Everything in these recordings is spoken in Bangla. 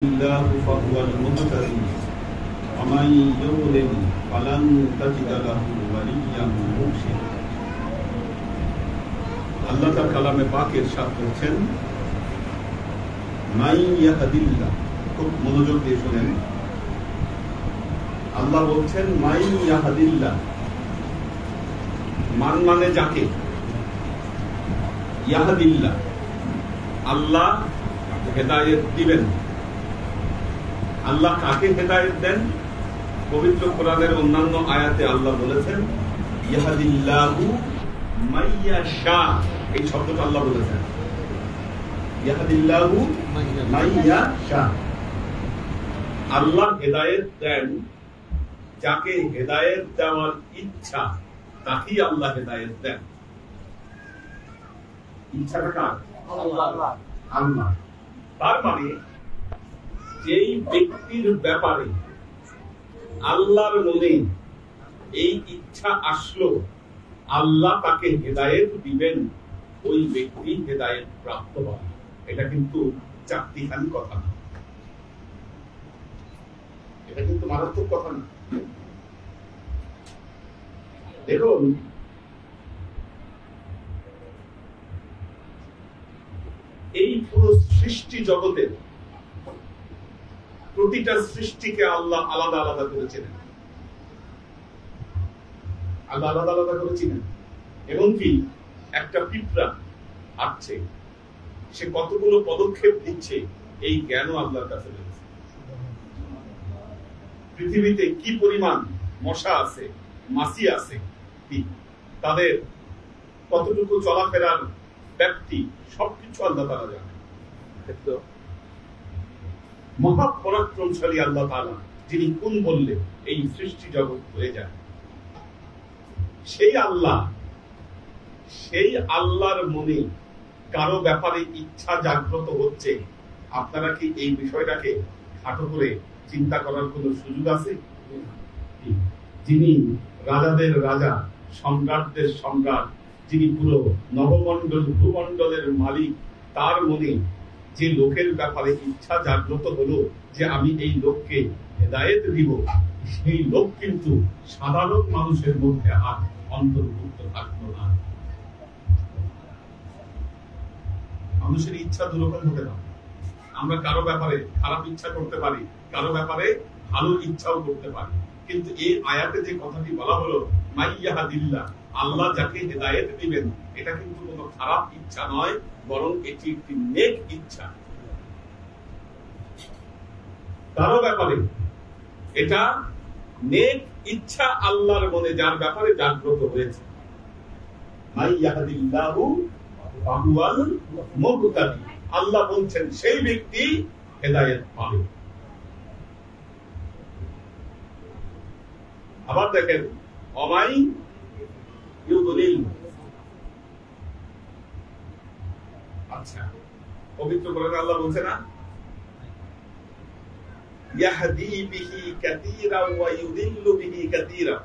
الله فهو المهتدي ومن يضلل فلن تجد له وليا مرشدا। আল্লাহ তার কালামে পাক ইরশাদ করছেন, মাই ইয়াহদিল্লাহ, খুব মনোযোগ দিয়ে শুনেন। আল্লাহ বলছেন মাই ইয়াহদিল্লাহ, মান মানে যাকে, ইয়াহদিল্লাহ আল্লাহ হেদায়েত দিবেন। আল্লাহ কাকে হেদায়েত দেন? পবিত্র কোরআনের অন্যান্য আয়াতে আল্লাহ বলেছেন ইয়াহদিল্লাহু মাইয়াশা, এই শব্দটা আল্লাহ বলেছেন ইয়াহদিল্লাহু মাইয়াশা। আল্লাহ হেদায়েত দেন যাকে হেদায়েত দেওয়ার ইচ্ছা, তাকেই আল্লাহ হেদায়েত দেন। ইচ্ছাটা কার? আল্লাহ। আল্লাহ। তার মানে যেই ব্যক্তির ব্যাপারে আল্লাহর মনে এই ইচ্ছা আসলো আল্লাহ তাকে হেদায়েত দিবেন, ওই ব্যক্তি হেদায়েত প্রাপ্ত হবে। এটা কিন্তু চাকরিখানি কথা না, এটা কিন্তু মারাত্মক কথা না। দেখুন, এই পুরো সৃষ্টি জগতের প্রতিটা সৃষ্টিকে আল্লাহ আলাদা আলাদা করেছেন, আল্লাহ আলাদা আলাদা করেছিলেন। এমনকি একটা পিঁপড়া হাঁটছে, সে কতগুলো পদক্ষেপ দিচ্ছে, এই জ্ঞানও আল্লাহর কাছে রয়েছে। পৃথিবীতে কি পরিমাণ মশা আছে, মাছি আছে, তাদের কতটুকু চলাফেরার ব্যাপ্তি, সবকিছু আল্লাহ তাআলা জানেন। মহাপরাক্রমশালী আল্লাহ তাআলা, যিনি কোন বললে এই সৃষ্টি জগৎ হয়ে যায়, সেই আল্লাহর মনে কারো ব্যাপারে ইচ্ছা জাগ্রত হচ্ছে, আপনারা কি এই বিষয়টাকে খাটো করে চিন্তা করার কোন সুযোগ আছে? যিনি রাজাদের রাজা, সম্রাটদের সম্রাট, যিনি পুরো নবমণ্ডল ভূমণ্ডলের মালিক, তার মনে যে লোকের ব্যাপারে ইচ্ছা জাগ্রত হলো যে আমি এই লোককে হেদায়েত দিব, সেই লোক কিন্তু সাধারণ মানুষের মধ্যে আর অন্তর্ভুক্ত থাকলো না। মানুষের ইচ্ছা দুরকম হতে পারে। আমরা কারো ব্যাপারে খারাপ ইচ্ছা করতে পারি, কারো ব্যাপারে ভালো ইচ্ছাও করতে পারি। কিন্তু এই আয়াতে যে কথাটি বলা হলো মাইয়াহাদিল্লাহ, আল্লাহ যাকে হেদায়েত দিবেন, এটা কিন্তু কোনো খারাপ ইচ্ছা নয়, বরং এটি একটি নেক ইচ্ছা। কারো ব্যাপারে এটা নেক ইচ্ছা আল্লাহর মনে যার ব্যাপারে জাগ্রত হয়েছে। মাইয়াহাদিল্লাহু ফাহুয়াল মুহতাদি, আল্লাহ বলছেন সেই ব্যক্তি হেদায়েত পাবে। আবার দেখেন অমাই ইউদলিল, আচ্ছা পবিত্র কোরআনে আল্লাহ বলছে না ইয়াহদি বিহি কাসীরা ওয়া ইউদিল্লু বিহি কাসীরা,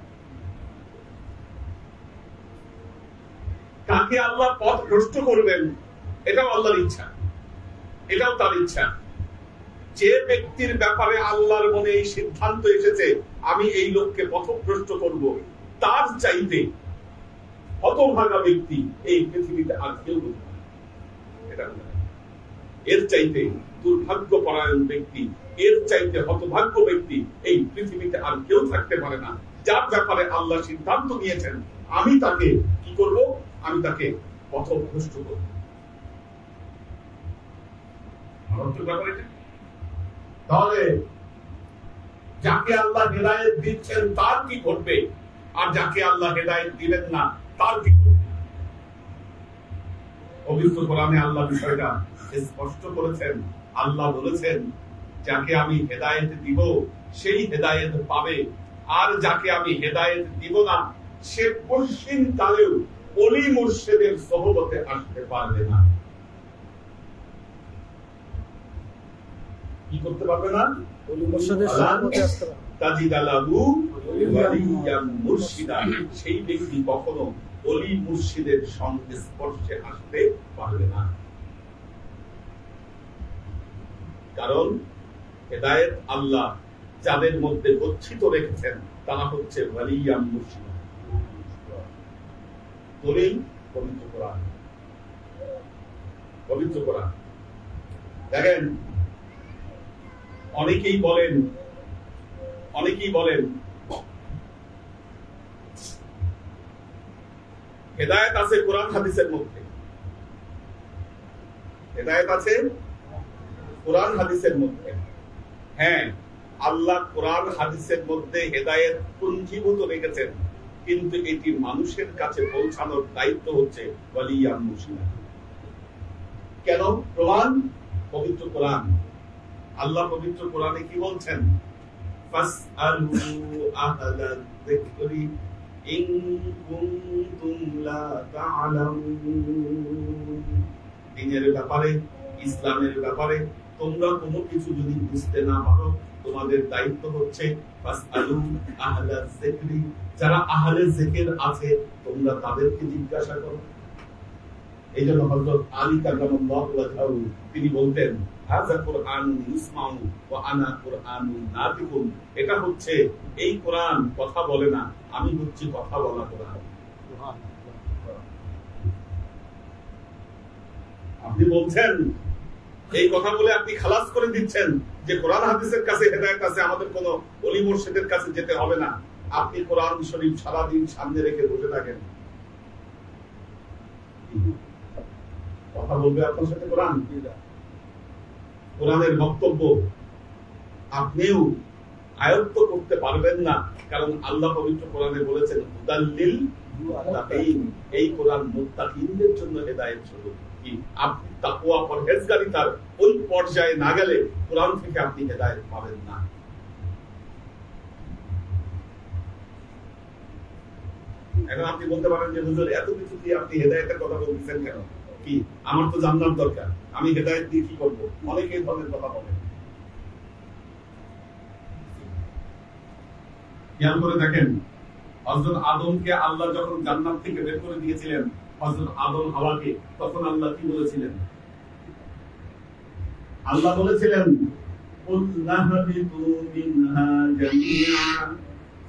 কাকে আল্লাহ পথ ভ্রষ্ট করবেন এটাও আল্লাহর ইচ্ছা, এটাও তার ইচ্ছা। যে ব্যক্তির ব্যাপারে আল্লাহর মনে এই সিদ্ধান্ত এসেছে আমি এই লোককে পথভ্রষ্ট করব, তার চাইতে হতভাগা ব্যক্তি এই পৃথিবীতে আর কেউ হতে পারে। এটা এর চাইতে দুর্ভাগ্যপরায়ণ ব্যক্তি, এর চাইতে হতভাগ্য ব্যক্তি এই পৃথিবীতে আর কেউ থাকতে পারে না, যার ব্যাপারে আল্লাহ সিদ্ধান্ত নিয়েছেন আমি তাকে কি করব, আমি তাকে পথভ্রষ্ট করব। তাহলে যাকে আল্লাহ হেদায়েত দিচ্ছেন তার কি ঘটবে, আর যাকে আল্লাহ হেদায়েত দিবেন না তার কি ঘটবে? পবিত্র কোরআনে আল্লাহ বিষয়টা স্পষ্ট করেছেন। আল্লাহ বলেছেন যাকে আমি হেদায়েত দিব সেই হেদায়েত পাবে, আর যাকে আমি হেদায়েত দিব না সে পশ্চিম কালেও ওলি মুর্শিদের সোহবতে আসতে পারবে না। কি করতে পারবে না? ওলি মুর্শিদের সোহবতে আসতে পারবে না। তাজিদালাহু ওয়ালিয়াম মুর্শিদা, সেই ব্যক্তি কখনো ওলি মুর্শিদের সংস্পর্শে আসতে পারবে না। কারণ হেদায়েত আল্লাহ যাদের মধ্যে গচ্ছিত রেখেছেন তারা হচ্ছে ওয়ালিয়াম মুর্শিদ। দলিল পবিত্র কোরআন। পবিত্র কোরআন দেখেন, অনেকেই বলেন হেদায়েত আছে কোরআন হাদিসের মধ্যে, হেদায়েত আছে কোরআন হাদিসের মধ্যে। হ্যাঁ, আল্লাহ কোরআন হাদিসের মধ্যে হেদায়েত পুঞ্জীভূত রেখেছেন, কিন্তু এটি মানুষের কাছে পৌঁছানোর দায়িত্ব হচ্ছে ওয়ালিয়াম মুর্শিদ। কেন? প্রমাণ পবিত্র কোরআন। আল্লাহ পবিত্র কোরআনে কি বলছেন? ফাসআলু আহলাল যিকরি ইন কুনতুম লা তা'লামুন। দ্বীনের ব্যাপারে, ইসলামের ব্যাপারে তোমরা কোনো কিছু যদি বুঝতে না পারো, তোমাদের দায়িত্ব হচ্ছে ফাসআলু আহলাল যিকরি, যারা আহলে যিকির আছে তোমরা তাদেরকে জিজ্ঞাসা করো। এই জন্য হযরত আলী কারামাল্লাহু ওয়াজহাহু তিনি বলতেন, হাযা কুরআনুন ইসমাউ ওয়া আনা কুরআনুন নাতিকুন। এটা হচ্ছে এই কোরআন কথা বলে না, আমি হচ্ছি কথা বলা কোরআন। আপনি বলছেন এই কথা বলে আপনি খালাস করে দিচ্ছেন যে কোরআন হাদিসের কাছে হেদায়েত আছে, আমাদের কোনো ওলি মুর্শিদের কাছে যেতে হবে না। আপনি কোরআন শরীফ সারাদিন সামনে রেখে বসে থাকেন, কথা বলবে আপনার সাথে কোরআন? কোরআনের বক্তব্য আপনিও আয়ত্ত করতে পারবেন না, কারণ আল্লাহ পবিত্র কোরআনে বলেছেন হুদাল্লিল মুত্তাকিন। এই কোরআন মুত্তাকিনদের জন্য হেদায়েত স্বরূপ। কি আপনি তাকওয়া পরহেজগারিতার ওই পর্যায়ে না গেলে কোরআন থেকে আপনি হেদায়েত পাবেন না। এখন আপনি বলতে পারেন যে হুজুর এত কিছু দিয়ে আপনি হেদায়েতের কথা বলছেন কেন? কি আমার তো জান্নাত দরকার, আমি হেদায়েত দিয়ে কি করব? অনেকেই ধরনের কথা বলে। খেয়াল করে দেখেন, হযরত আদমকে আল্লাহ যখন জান্নাত থেকে বের করে দিয়েছিলেন, হযরত আদম হাওয়াকে, তখন আল্লাহ কি বলেছিলেন? আল্লাহ বলেছিলেন কুল নাহবিতু মিনহা জামিআ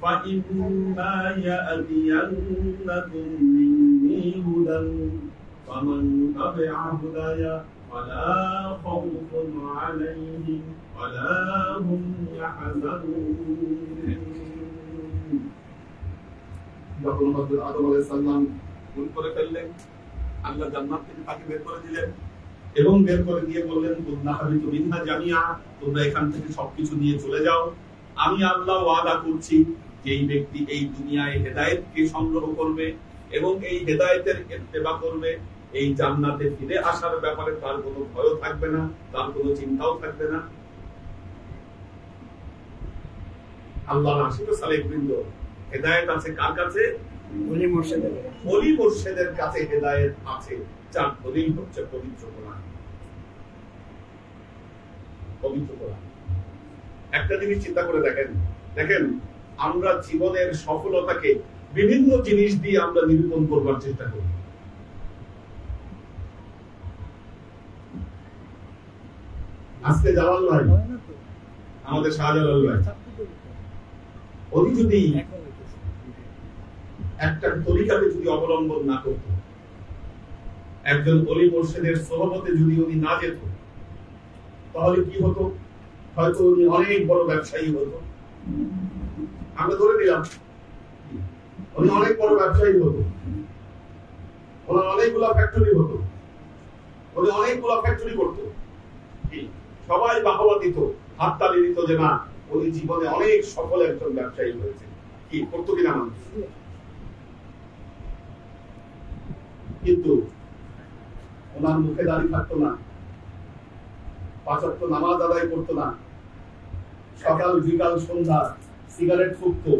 ফাইম্মা ইয়াতিয়ান্নাকুম মিন্নী হুদান ফামান তাবিআ হুদায়া ফালা খাউফুন আলাইহিম ওয়ালা হুম ইয়াহজানুন। যখন হযরত আদম আলাইহিস সালাম ভুল করে ফেললেন, আল্লাহ জান্নাত থেকে তাকে বের করে দিলেন এবং বের করে দিয়ে বললেন কুল্লাহাবিতু মিনহা জামিআ, তোমরা এখান থেকে সবকিছু নিয়ে চলে যাও। আমি আল্লাহ ওয়াদা করছি যে এই ব্যক্তি এই দুনিয়ায় হেদায়েতকে সংগ্রহ করবে এবং এই হেদায়েতের ইত্তেবা করবে, এই জান্নাতে ফিরে আসার ব্যাপারে তার কোনো ভয় থাকবে না, তার কোনো চিন্তাও থাকবে না। আল্লাহর আশিক সালেহবৃন্দ, হেদায়েত আছে কার কাছে? ওলি মুর্শিদের। ওলি মুর্শিদের কাছে হেদায়েত আছে, যার দলিল হচ্ছে পবিত্র কোরআন। পবিত্র কোরআন। একটা জিনিস চিন্তা করে দেখেন আমরা জীবনের সফলতাকে বিভিন্ন জিনিস দিয়ে আমরা নিরূপণ করবার চেষ্টা করি। আজকে জালাল ভাই, আমাদের শাহজালাল ভাই, উনি যদি একটা তরিকাকে যদি অবলম্বন না করত, একজন ওলি মুর্শিদের সোহবতে যদি উনি না যেত, তাহলে কি হতো? হয়তো উনি অনেক বড় ব্যবসায়ী হতো। আমরা ধরে নিলাম উনি অনেক বড় ব্যবসায়ী হতো, ওনার অনেকগুলা ফ্যাক্টরি হতো, উনি অনেকগুলা ফ্যাক্টরি করতো, সবাই বাহবা দিত, হাততালি দিত যে না উনি জীবনে অনেক সফল একজন ব্যবসায়ী হয়েছে। কি করতো কিনা মানুষ? কিন্তু ওনার মুখে দাড়ি থাকতো না, 5 ওয়াক্ত নামাজ আদায় করতো না, সকাল বিকাল সন্ধ্যা সিগারেট ফুঁকতো।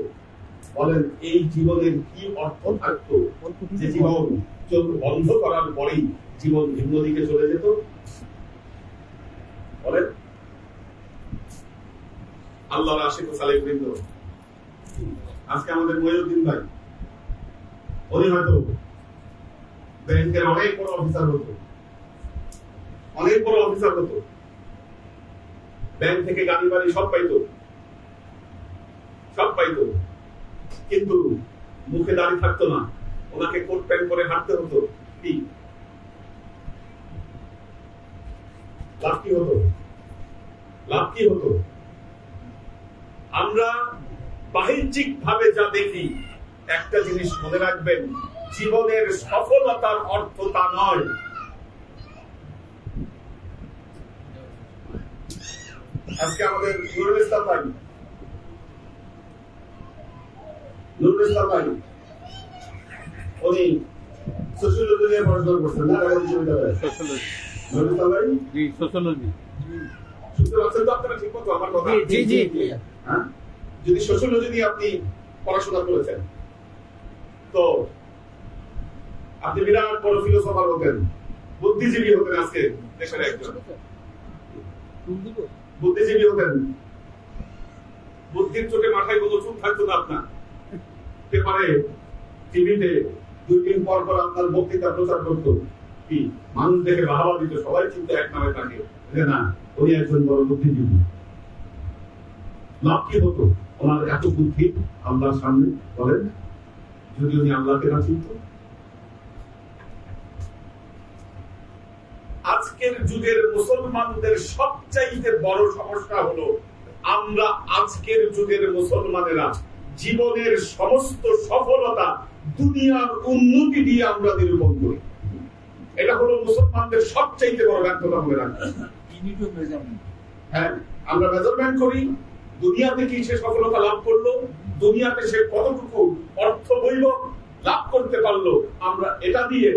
বলেন এই জীবনের কি অর্থ থাকতো যে জীবন চোখ বন্ধ করার পরেই জীবন ভিন্ন দিকে চলে যেত? বলেন। আল্লাহর আশিক সালেহবৃন্দ, আজকে আমাদের মহিউদ্দিন ভাই, উনি হয়তো ব্যাংকের অনেক বড় অফিসার হতো, অনেক বড় অফিসার হতো, ব্যাংক থেকে গাড়ি বাড়ি সব পাইতো, সব পাইতো, কিন্তু মুখে দাড়ি থাকতো না, ওনাকে কোট প্যান্ট পরে হাঁটতে হতো। কি লাভ কি হতো? লাভ কি হতো? আমরা বাহ্যিক ভাবে যা দেখি, একটা জিনিস মনে রাখবেন, জীবনের সফলতার অর্থ তা নয়। আজকে আমাদের নুরুল ইসলাম ভাই, নুরুল ইসলাম ভাই উনি সোশিয়োলজি নিয়ে পড়াশোনা করছেন না? ঢাকা বিশ্ববিদ্যালয়ে সোশিয়োলজি। নুরুল ইসলাম ভাই জি সোশিয়োলজি। শুনতে পাচ্ছেন তো আপনারা ঠিক মতো আমার কথা? জি জি। হ্যাঁ, যদি সোশিয়োলজি নিয়ে আপনি পড়াশোনা করেছেন তো আপনি বিরাট বড় ফিলোসফার হতেন, বুদ্ধিজীবী হতেন, আজকে দেশের একজন বুদ্ধিজীবী হতেন। বুদ্ধির চোখে মাথায় কোনো চুপ থাকতো না আপনার। পেপারে টিভিতে 2 দিন পর পর আপনার বক্তৃতা প্রচার করতো, কি মানুষ দেখে বাহাবা দিত, সবাই চিন্তা এক নামে থাকে যে না উনি একজন বড় বুদ্ধিজীবী। লাভ কি হতো ওনার এত বুদ্ধি আল্লাহর সামনে? বলেন, যদি উনি আল্লাহকে না চিনত। আজকের যুগের মুসলমানদের সবচাইতে বড় সমস্যা হলো, আমরা আজকের যুগের মুসলমানেরা জীবনের সমস্ত সফলতা দুনিয়ার উন্নতি দিয়ে আমরা নিরূপণ করি। এটা হলো মুসলমানদের সবচাইতে বড় ব্যর্থতা মনে রাখবেন। হ্যাঁ, আমরা মেজারমেন্ট করি দুনিয়াতে কি সে সফলতা লাভ করলো, দুনিয়াতে সে কতটুকু অর্থ বৈভব লাভ করতে পারলো, আমরা এটা দিয়ে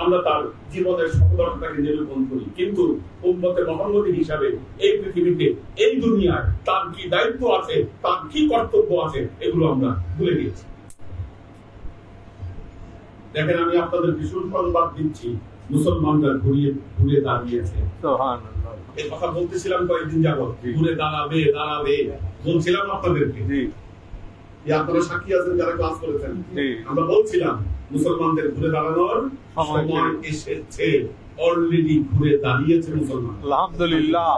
আমরা তার জীবনের সফলতাকে নিরূপণ করি। কিন্তু উম্মতে মুহাম্মদী হিসাবে এই পৃথিবীতে, এই দুনিয়ায় তার কি দায়িত্ব আছে, তার কি কর্তব্য আছে, এগুলো আমরা ভুলে গিয়েছি। দেখেন, আমি আপনাদের ভীষণ সংবাদ দিচ্ছি, মুসলমানরা ঘুরে দাঁড়িয়েছে। এই কথা বলতেছিলাম কয়েকদিন যাবত, ঘুরে দাঁড়াবে দাঁড়াবে বলছিলাম আপনাদেরকে। আপনারা সাক্ষী আছেন যারা ক্লাস করেছেন। আমরা বলছিলাম মুসলমানদের ঘুরে দাঁড়ানোর সময় এসেছে, অলরেডি ঘুরে দাঁড়িয়েছে মুসলমান, আলহামদুলিল্লাহ।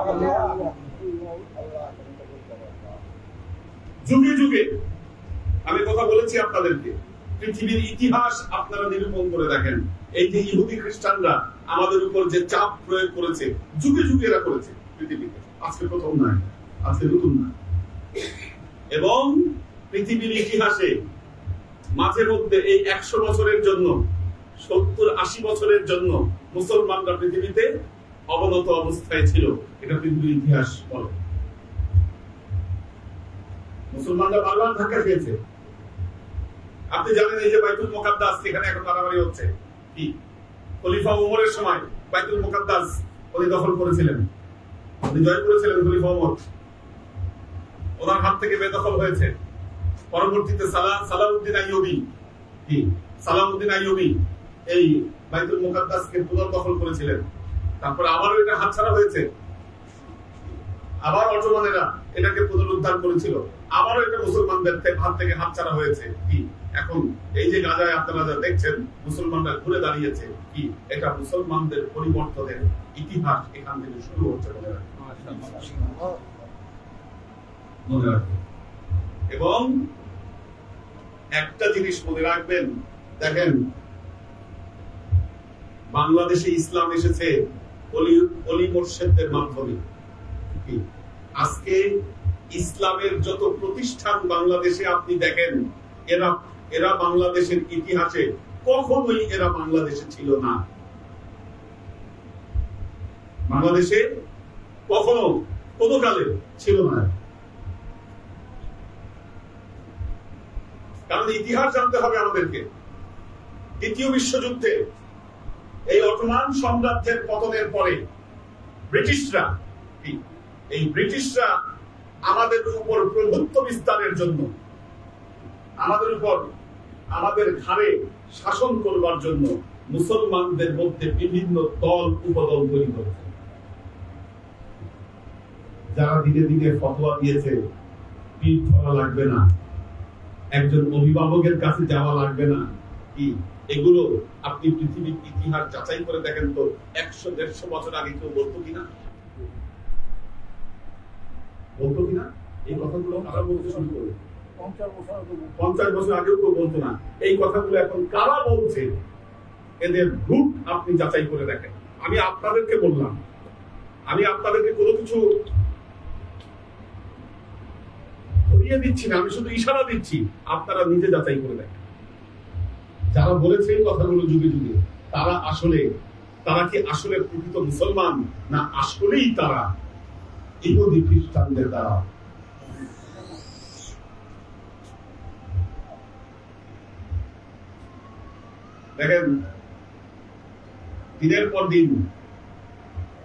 যুগে যুগে আমি কথা বলেছি আপনাদেরকে, পৃথিবীর ইতিহাস আপনারা নিরূপণ করে দেখেন। এই যে ইহুদি খ্রিস্টানরা আমাদের উপর যে চাপ প্রয়োগ করেছে, যুগে যুগে এরা করেছে পৃথিবীতে, আজকে প্রথম নয়, আজকে নতুন না। এবং পৃথিবীর ইতিহাসে মাঝে মধ্যে এই 100 বছরের জন্য, 70-80 বছরের জন্য মুসলমানরা পৃথিবীতে অবনত অবস্থায় ছিল। এটা পৃথিবীর ইতিহাস বলে। মুসলমানরা বারবার ধাক্কা খেয়েছে। আপনি জানেন এই যে বাইতুল মুকাদ্দাস, এখানে এখন মারামারি হচ্ছে। কি খলিফা ওমরের সময় বাইতুল মুকাদ্দাস উনি দখল করেছিলেন, উনি জয় করেছিলেন খলিফা ওমর, ওনার হাত থেকে বেদখল হয়েছে। পরবর্তীতে সালাউদ্দিন আইয়ুবী, কি সালাউদ্দিন আইয়ুবী এই বাইতুল মুকাদ্দাসকে পুনর্দখল করেছিলেন। তারপরে আবারও এটা হাতছাড়া হয়েছে, আবার অটোমানেরা এটাকে পুনরুদ্ধার করেছিল, আবারও এটা মুসলমানদের হাত থেকে হাতছাড়া হয়েছে। কি এখন এই যে গাজায় আপনারা যা দেখছেন, মুসলমানরা ঘুরে দাঁড়িয়েছে, কি এটা মুসলমানদের পরিবর্তনের ইতিহাস এখান থেকে শুরু হচ্ছে মনে রাখবেন। এবং একটা জিনিস মনে রাখবেন, দেখেন বাংলাদেশে ইসলাম এসেছে অলি মুর্শিদদের মাধ্যমে। আজকে ইসলামের যত প্রতিষ্ঠান বাংলাদেশে আপনি দেখেন, এরা বাংলাদেশের ইতিহাসে কখনোই এরা বাংলাদেশে ছিল না। বাংলাদেশে কখনো কোনো কালে ছিল না। কারণ ইতিহাস জানতে হবে আমাদেরকে। দ্বিতীয় বিশ্বযুদ্ধে এই অটোমান সাম্রাজ্যের পতনের পরে ব্রিটিশরা আমাদের উপর প্রভুত্ব বিস্তারের জন্য, আমাদের উপর আমাদের ঘাড়ে শাসন করবার জন্য মুসলমানদের মধ্যে বিভিন্ন দল উপদল তৈরি করেছে। যারা ধীরে ধীরে ফতোয়া দিয়েছে, পিঠ ধরা লাগবে না, একজন অভিভাবকের কাছে যাওয়া লাগবে না, কি এগুলো আপনি পৃথিবীর ইতিহাস যাচাই করে দেখেন তো 100-150 বছর আগে কেউ বলতো কিনা? বলতো কিনা? এই কথাগুলো কারা বলতে শুরু করে? 50 বছর আগেও কেউ বলতো না। এই কথাগুলো এখন কারা বলছে? এদের রুট আপনি যাচাই করে দেখেন। আমি আপনাদেরকে বললাম, আমি আপনাদেরকে কোনো কিছু ধরিয়ে দিচ্ছি না, আমি শুধু ইশারা দিচ্ছি, আপনারা নিজে যাচাই করে দেখেন। যারা বলেছে এই কথাগুলো যুগে যুগে, তারা কি আসলে প্রকৃত মুসলমান, না আসলেই তারা ইহুদি খ্রিস্টানদের দ্বারা? দেখেন, দিনের পর দিন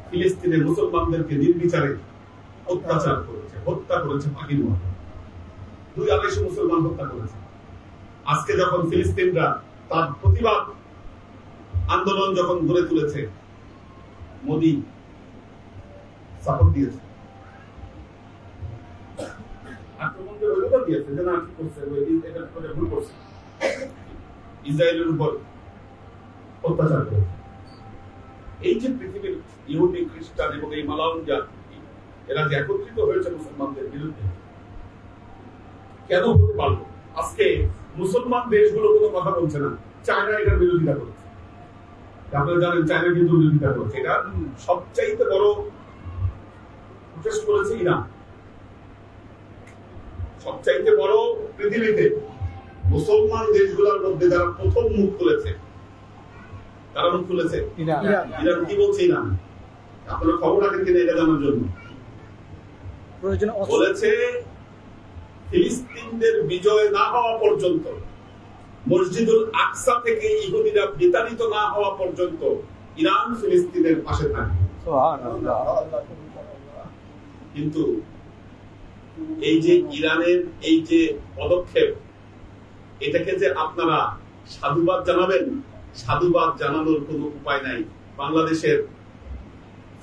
ফিলিস্তিনের মুসলমানদেরকে নির্বিচারে অত্যাচার করেছে, হত্যা করেছে, পাখির মতো 200-250 মুসলমান হত্যা করেছে। আজকে যখন ফিলিস্তিনরা তার প্রতিবাদ আন্দোলন যখন গড়ে তুলেছে, মোদি সাপোর্ট দিয়েছে, আক্রমণকে অভিযোগ দিয়েছে যে না কি করছে, এটা করে ভুল করছে, ইসরায়েলের উপর অত্যাচার করেছে। এই যে পৃথিবীর ইহুদি খ্রিস্টান এবং এই মালাউন জাতি, এরা যে একত্রিত হয়েছে মুসলমানদের বিরুদ্ধে, কেন হতে পারলো? আজকে মুসলমান দেশগুলো কোনো কথা বলছে না, চায়না এটার বিরোধিতা করছে। আপনারা জানেন চায়না কিন্তু বিরোধিতা করছে। এটা সবচাইতে বড় প্রচেষ্টা করেছে ইরান। সবচাইতে বড় পৃথিবীতে মুসলমান দেশগুলোর মধ্যে যারা প্রথম মুখ খুলেছে, তারা মুখ খুলেছে ইরান। কি বলছে ইরান? আপনারা খবর রাখেন কিনা এটা জানার জন্য বলেছে, ফিলিস্তিনদের বিজয় না হওয়া পর্যন্ত, মসজিদুল আকসা থেকে ইহুদিরা বিতাড়িত না হওয়া পর্যন্ত ইরান ফিলিস্তিনের পাশে থাকবে। কিন্তু এই যে ইরানের এই যে পদক্ষেপ, এটাকে যে আপনারা সাধুবাদ জানাবেন, সাধুবাদ জানানোর কোন উপায় নাই। বাংলাদেশের,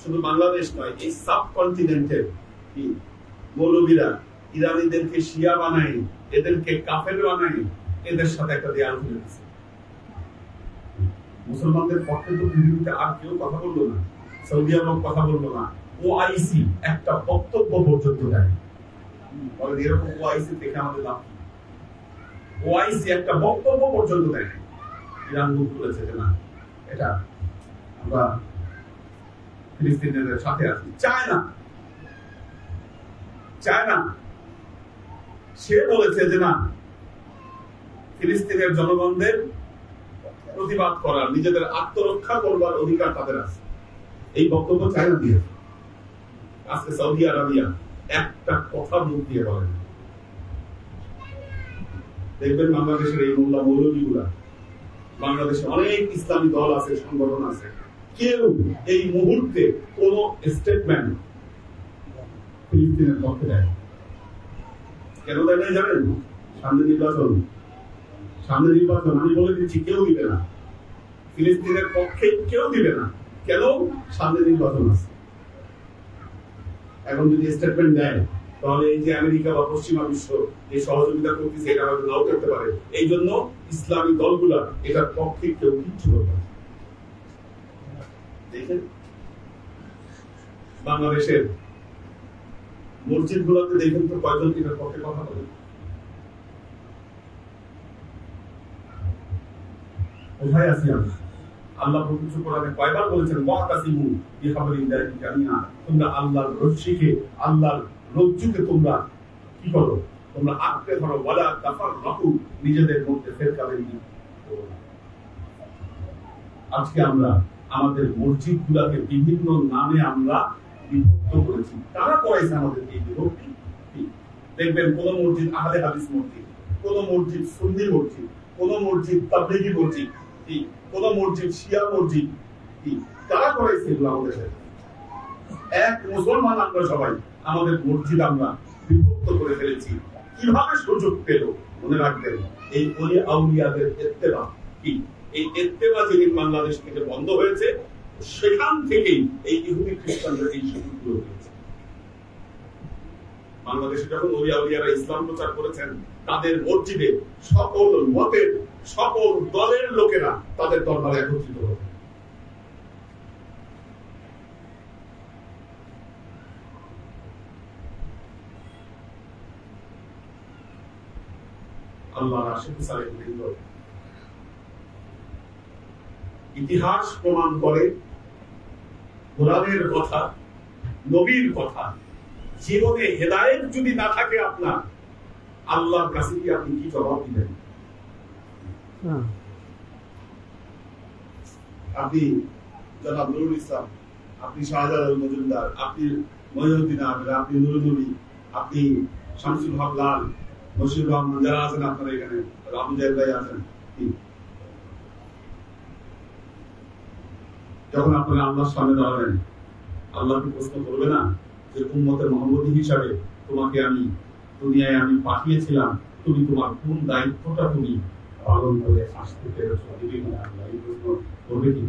শুধু বাংলাদেশ নয়, এই সাবকন্টিনেন্টের মৌলবীরা ইরানিদেরকে শিয়া বানায়, এদেরকে কাফের বানায়, এদের সাথে একটা দেয়াল তুলে দিচ্ছে। মুসলমানদের পক্ষে তো পৃথিবীতে আর কেউ কথা বললো না, সৌদি আরব কথা বললো না, ওআইসি একটা বক্তব্য পর্যন্ত দেয়। এরকম ওআইসি থেকে আমাদের লাভ, ওআইসি একটা বক্তব্য পর্যন্ত দেয়। ইরান মুখ তুলেছে যে না, এটা আমরা ফিলিস্তিনিদের সাথে আছি। চায়না সে বলেছে যে না, ফিলিস্তিনের জনগণদের প্রতিবাদ করার, নিজেদের আত্মরক্ষা করবার অধিকার তাদের আছে। এই বক্তব্য চায়না দিয়েছে। আজকে সৌদি আরবিয়া একটা কথা মুখ দিয়ে বলেন। দেখবেন বাংলাদেশের এই মোল্লা মৌলবীগুলা, বাংলাদেশে অনেক ইসলামী দল আছে, সংগঠন আছে, কেউ এই মুহূর্তে কোন স্টেটমেন্ট ফিলিস্তিনের পক্ষে দেয়। কেন দেয় না জানেন? সামনে নির্বাচন, আমি বলে দিচ্ছি, কেউ দিবে না ফিলিস্তিনের পক্ষে, কেউ দিবে না। কেন? সামনে নির্বাচন আছে। এখন যদি স্টেটমেন্ট দেয়, তাহলে এই যে আমেরিকা বা পশ্চিমা বিশ্ব এই সহযোগিতা করতেছে, এটা হয়তো নাও করতে পারে। এই জন্য ইসলামী দলগুলা এটার পক্ষে কেউ কিচ্ছু করবে। দেখেন বাংলাদেশের মসজিদ গুলোতে দেখেন তো কয়জন এটার পক্ষে কথা বলেন? কোথায় আছি আমরা? আল্লাহ পবিত্র কোরআনে কয়বার বলেছেন, ওয়াতাসিমু বিহাবলিল্লাহি জামিআ, তোমরা আল্লাহর রজ্জুকে, আল্লাহর রজ্জুকে তোমরা কি করো? তোমরা আঁকড়ে ধরো, ওয়ালা তাফাররাকু, নিজেদের মধ্যে ফেরকাবেনি করো না। আজকে আমরা আমাদের মসজিদ গুলাকে বিভিন্ন নামে আমরা বিভক্ত করেছি। কারা করেছে আমাদের এই বিভক্তি? দেখবেন কোন মসজিদ আহলে হাদিস মসজিদ, কোন মসজিদ সুন্নি মসজিদ, কোন মসজিদ তাবলিগি মসজিদ, কোন মসজিদ শিয়া মসজিদ। কারা করেছে এগুলো আমাদের সাথে? এক মুসলমান আমরা সবাই, আমাদের মসজিদ আমরা বিভক্ত করে ফেলেছি। কিভাবে সুযোগ পেল? মনে রাখবেন, এই ওলি আউলিয়াদের ইত্তেবা, এই ইত্তেবা যেদিন বাংলাদেশ থেকে বন্ধ হয়েছে, সেখান থেকেই এই ইহুদি খ্রিস্টানদের এই সুযোগগুলো হয়েছে। বাংলাদেশে যখন ওলি আউলিয়ারা ইসলাম প্রচার করেছেন, তাদের মসজিদে সকল মতের, সকল দলের লোকেরা তাদের দরবারে একত্রিত হতো। আল্লাহর আশিক সালেহবৃন্দ, ইতিহাস প্রমাণ করে কোরআনের কথা, নবীর কথা, জীবনে হেদায়েত যদি না থাকে আপনার, আল্লাহর কাছে কি আপনি কি জবাব দিবেন? আপনি জনাব নুরুল ইসলাম, আপনি শাহজালাল মজুমদার, আপনি মহিউদ্দিন আহমেদ, আপনি নুরুল নবী, আপনি শামসুল হক লাল, মশিউর রহমান, যারা আছেন আপনারা এখানে, রামজাহিদ ভাই আছেন, যখন আপনারা আল্লাহর সামনে দাঁড়াবেন, আল্লাহকে প্রশ্ন করবে না যে উম্মতে মুহাম্মদী হিসাবে তোমাকে আমি দুনিয়ায় আমি পাঠিয়েছিলাম, তুমি তোমার কোন দায়িত্বটা তুমি পালন করে আসতে পেরেছো? আল্লাহ এই প্রশ্ন করবে কি?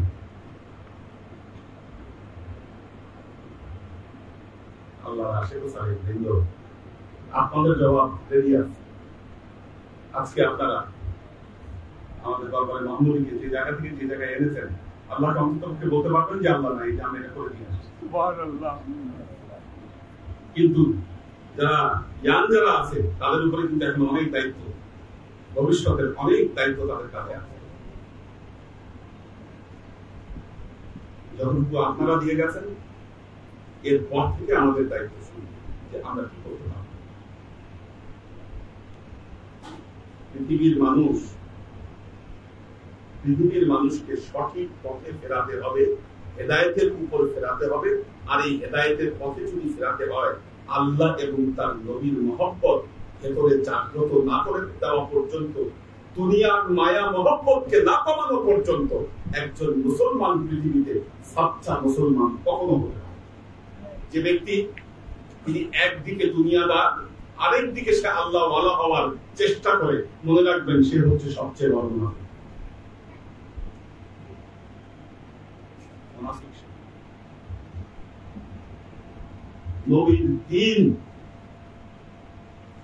আল্লাহ আশেপাশে আপনাদের জবাব রেডি আছে। আজকে আপনারা আমাদের দরবারে মাহমুদীকে যে জায়গা থেকে যে জায়গায় এনেছেন, আল্লাহকে অন্ততপক্ষে বলতে পারবেন যে আল্লাহ নাই, আমি এটা করে দিয়ে আসছি। কিন্তু যারা ইয়াং যারা আছে তাদের উপরে কিন্তু এখন অনেক দায়িত্ব, ভবিষ্যতের অনেক দায়িত্ব তাদের কাছে আছে। যতটুকু আপনারা দিয়ে গেছেন, এরপর থেকে আমাদের দায়িত্ব শুরু যে আমরা কি করতে পারব। পৃথিবীর মানুষকে সঠিক পথে ফেরাতে হবে, হেদায়েতের উপর ফেরাতে হবে। আর এই হেদায়েতের পথে যদি ফেরাতে হয়, আল্লাহ এবং তার নবীর মহব্বত ভেতরে জাগ্রত না করে দেওয়া পর্যন্ত, দুনিয়ার মায়া মহব্বতকে না কমানো পর্যন্ত একজন মুসলমান পৃথিবীতে সাচ্চা মুসলমান কখনো হবে না। যে ব্যক্তি তিনি একদিকে দুনিয়াদার, আরেকদিকে সে আল্লাহ ওয়ালা হওয়ার চেষ্টা করে, মনে রাখবেন সে হচ্ছে সবচেয়ে বড় মুনাফিক। নবীর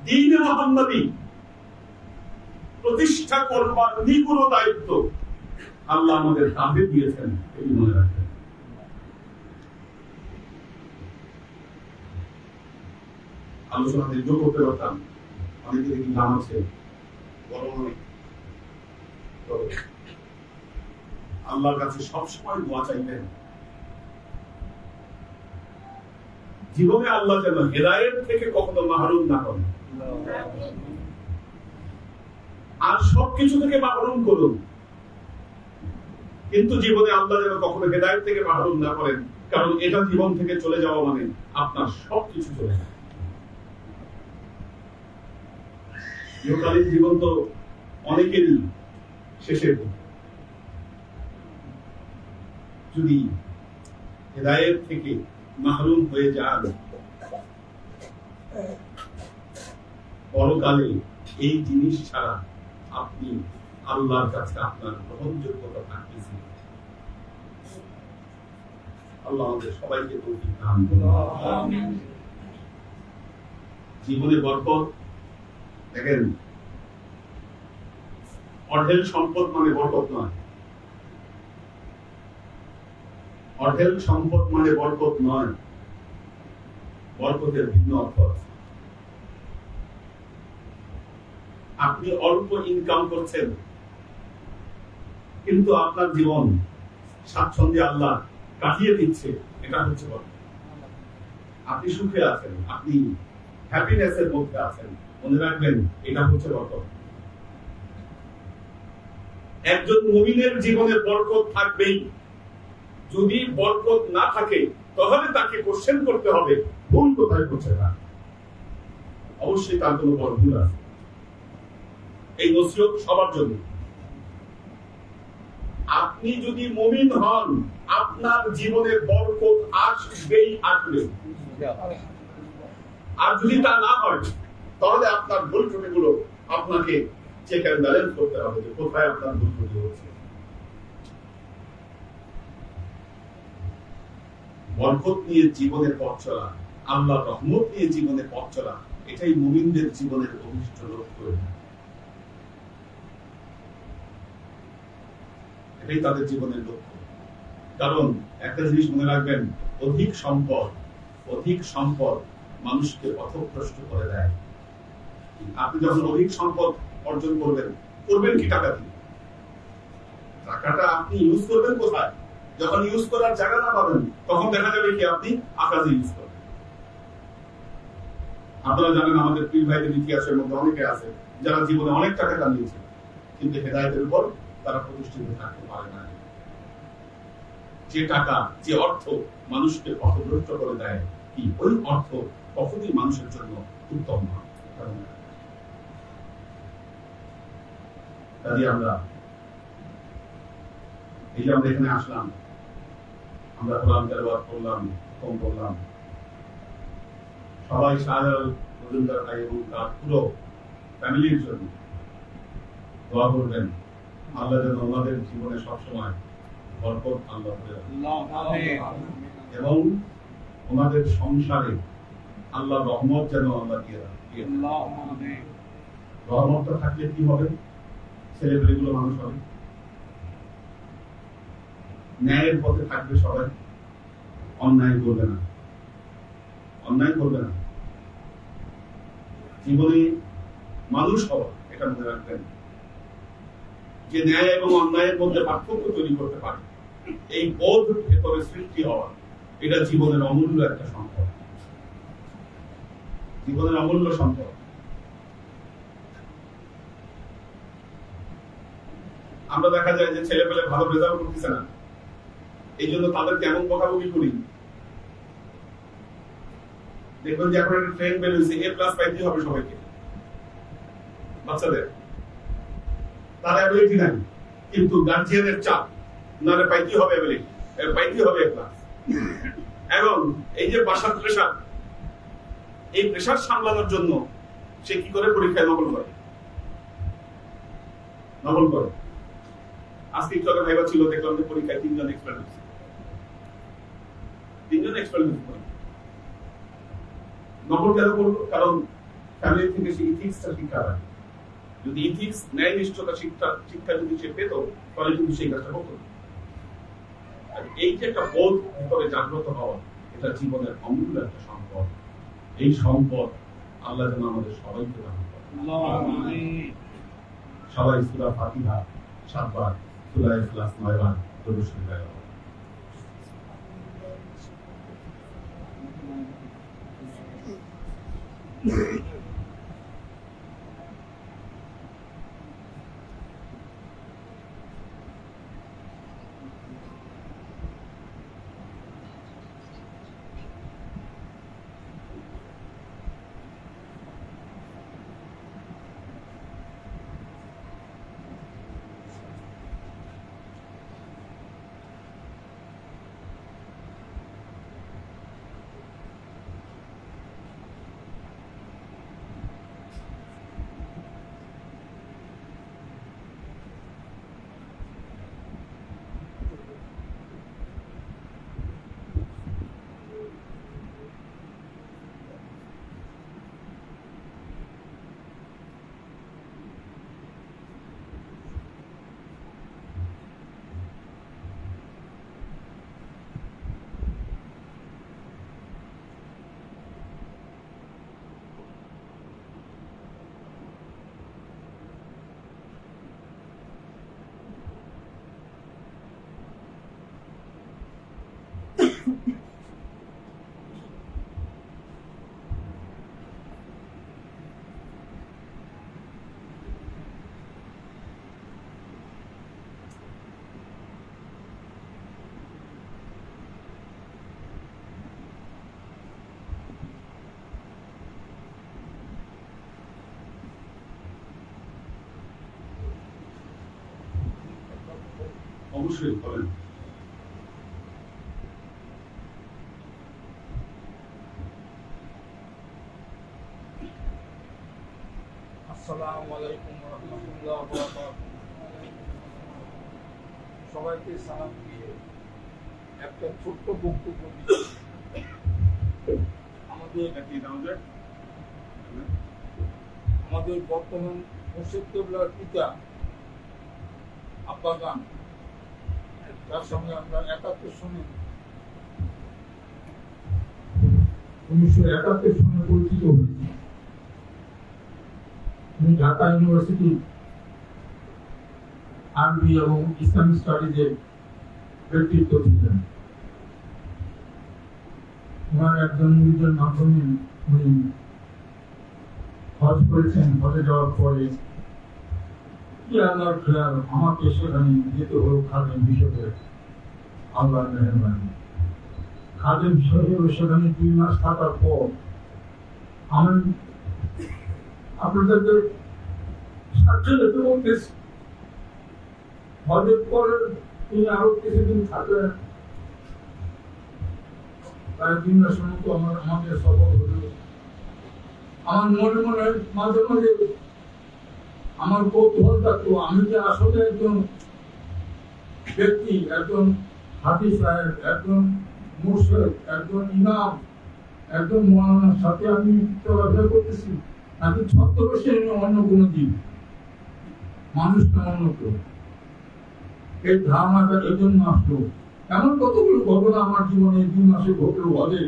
দ্বীন মুহাম্মদী প্রতিষ্ঠা করবার নিগুণ দায়িত্ব আল্লাহ আমাদের কাঁধে দিয়েছেন, এটি মনে রাখবেন। আলোচনা দীর্ঘ করতে পারতাম, অনেকে দেখি নাম আছে, বড় অনেক। আল্লাহর কাছে সবসময় দোয়া চাইবেন, জীবনে আল্লাহ যেন হেদায়েত থেকে কখনো মাহরুম না করেন, আর সবকিছু থেকে মাহরুম করুন, কিন্তু জীবনে আল্লাহ যেন কখনো হেদায়েত থেকে মাহরুম না করেন। কারণ এটা জীবন থেকে চলে যাওয়া মানে আপনার সবকিছু চলে যায়। ইহকালীন জীবন তো অনেকেরই শেষের দিন। যদি হেদায়েত থেকে মাহরুম হয়ে যান, পরকালে এই জিনিস ছাড়া আপনি আল্লাহর কাছে আপনার গ্রহণযোগ্যতা থাকতেছে। আল্লাহ আমাদের সবাইকে তৌফিক দান করুন। জীবনে বরকত, দেখেন, অঢেল সম্পদ মানে বরকত নয়, অঢেল সম্পদ মানে বরকত নয়, বরকতের ভিন্ন অর্থ আছে। আপনি অল্প ইনকাম করছেন, কিন্তু আপনার জীবন স্বাচ্ছন্দ্যে আল্লাহ কাটিয়ে দিচ্ছে, এটা হচ্ছে বরকত। আপনি সুখে আছেন, আপনি হ্যাপিনেসের মধ্যে আছেন, মনে রাখবেন এটা হচ্ছে বরকত। একজন মুমিনের জীবনে বরকত থাকবেই। যদি বরকত না থাকে তাহলে তাকে কোশ্চেন করতে হবে ভুল কোথায় করছে না, অবশ্যই তার কোনো বড় ভুল আছে। এই নসিহত সবার জন্য। আপনি যদি মুমিন হন, আপনার জীবনে বরকত আসবেই আসবে। আর যদি তা না হয়, তাহলে আপনার ভুল ত্রুটিগুলো আপনাকে চেক এন্ড ব্যালেন্স করতে হবে যে কোথায় আপনার ভুল ত্রুটি হচ্ছে। বরকত নিয়ে জীবনের পথ চলা, আল্লাহর রহমত নিয়ে জীবনের পথ চলা, এটাই মুমিনদের জীবনের অভিষ্ট লক্ষ্য। এটাই তাদের জীবনের লক্ষ্য। কারণ একটা জিনিস মনে রাখবেন, অধিক সম্পদ মানুষকে পথভ্রষ্ট করে দেয়। আপনি যখন অধিক সম্পদ অর্জন করবেন কি টাকা দিয়ে? টাকাটা আপনি ইউজ করবেন কোথায়? যখন ইউজ করার জায়গা না পাবেন তখন দেখা যাবে কি আপনি আকাশে ইউজ করবেন। আপনারা জানেন আমাদের পীর ভাইদের ইতিহাসের মধ্যে অনেকে আছে যারা জীবনে অনেক টাকা কামিয়েছে, কিন্তু হেদায়েতের উপর তারা প্রতিষ্ঠিত থাকতে পারে না। যে টাকা, যে অর্থ মানুষকে পথভ্রষ্ট করে দেয়, কি ওই অর্থ কখনই মানুষের জন্য উত্তম নয়। কাজে আমরা এই যে আমরা এখানে আসলাম, আমরা কোরআন তেলাওয়াত করলাম, খতম করলাম, সবাই মজুমদার ভাই এবং তার পুরো ফ্যামিলির জন্য দোয়া করবেন। আল্লাহ যেন ওনাদের জীবনে সবসময় বরকত আল্লাহ এবং ওনাদের সংসারে আল্লাহ রহমত যেন আল্লাহ দিয়ে রাখেন। রহমতটা থাকলে কি হবে? ছেলেপেলেগুলো মানুষ হবে, ন্যায়ের পথে থাকবে, সবাই অন্যায় করবে না, অন্যায় করবে না। জীবনে মানুষ হওয়া, এটা মনে রাখবেন, যে ন্যায় এবং অন্যায়ের মধ্যে পার্থক্য তৈরি করতে পারে, এই বোধ ভেতরে সৃষ্টি হওয়া, এটা জীবনের অমূল্য একটা সম্পদ, জীবনের অমূল্য সম্পদ। আমরা দেখা যায় যে ছেলে পেলে ভালো রেজাল্ট করতেছে না, এই জন্য তাদেরকে এমন বকাবকি করি। দেখবেন যে এখন একটা ট্রেন্ড বের হয়েছে, A+ পাইতে হবে সবাইকে, বাচ্চাদের। তার অ্যাবিলিটি নাই, কিন্তু গার্জিয়ানের চাপ, নারে পাইতে হবে অ্যাবিলিটি, পাইতে হবে A+। এবং এই যে বাসার প্রেশার, এই প্রেশার সামলানোর জন্য সে কি করে? পরীক্ষায় নকল করে। আজকে একটু আগে ভাইবা ছিল, দেখলাম যে পরীক্ষায় 3 জন এক্সপার্ট হয়েছে, 3 জন এক্সপার্ট হয়েছে। নকল কেন করলো? কারণ ফ্যামিলি থেকে সে ইথিক্সটা শিক্ষা পায়। যদি ইথিক্স, ন্যায় নিষ্ঠতা শিক্ষা যদি সে পেত, তাহলে কিন্তু সেই কাজটা হতো। আর এই যে একটা বোধ ভিতরে জাগ্রত হওয়া, এটা জীবনের অমূল্য একটা সম্পদ। এই সম্পদ আল্লাহ যেন আমাদের সবাইকে দান করেন। সবাই সূরা ফাতিহা 7 বার, সূরা ইখলাস 9 বার দরুদ শরীফ পড়ুন। অবশ্যই করেন। আসসালামু আলাইকুম ওয়া রাহমাতুল্লাহি ওয়া বারাকাতুহু। সবাইকে সালাম দিয়ে একটা ছোট্ট বক্তব্য দিচ্ছি। আমাদের বর্তমান মুর্শিদ কিবলার পিতা আব্বা গান, তার সঙ্গে আমরা 71 সনে 1971 সনে পরিচিত হয়েছি। উনি ঢাকা ইউনিভার্সিটি আরবি এবং ইসলামিক স্টাডিজের ব্যক্তিত্ব ছিলেন। ওনার একজন নিজের মাধ্যমে উনি হজ করেছেন। হজে যাওয়ার পরে কি আল্লাহর খেয়াল, আমাকে সেখানে যেতে হলো খাদেম হিসেবে। আল্লাহর মেহেরবানি, খাদেম হিসেবে সেখানে 2 মাস থাকার পর আমি আপনাদেরকে সাক্ষী রেখে বলতেছি, হজের পরে তিনি আরো কিছুদিন থাকলেন। প্রায় 2 মাসের মতো আমাদের সফর হলো। আমার মনে মনে মাঝে মাঝে আমার কৌতূহল থাকতো, আমি যে আসলে একজন ব্যক্তি, একজন হাফিজ সাহেব, একজন মুর্শিদ, একজন ইমাম, একজন মৌলানার সাথে আমি চলাফেরা করতেছি, নাকি ছদ্মবেশে অন্য কোনো জীব, মানুষ না অন্য কেউ। এই ধারণাটা এই জন্য আসলো। এমন কতগুলো ঘটনা আমার জীবনে 2 মাসে ঘটলো বলে,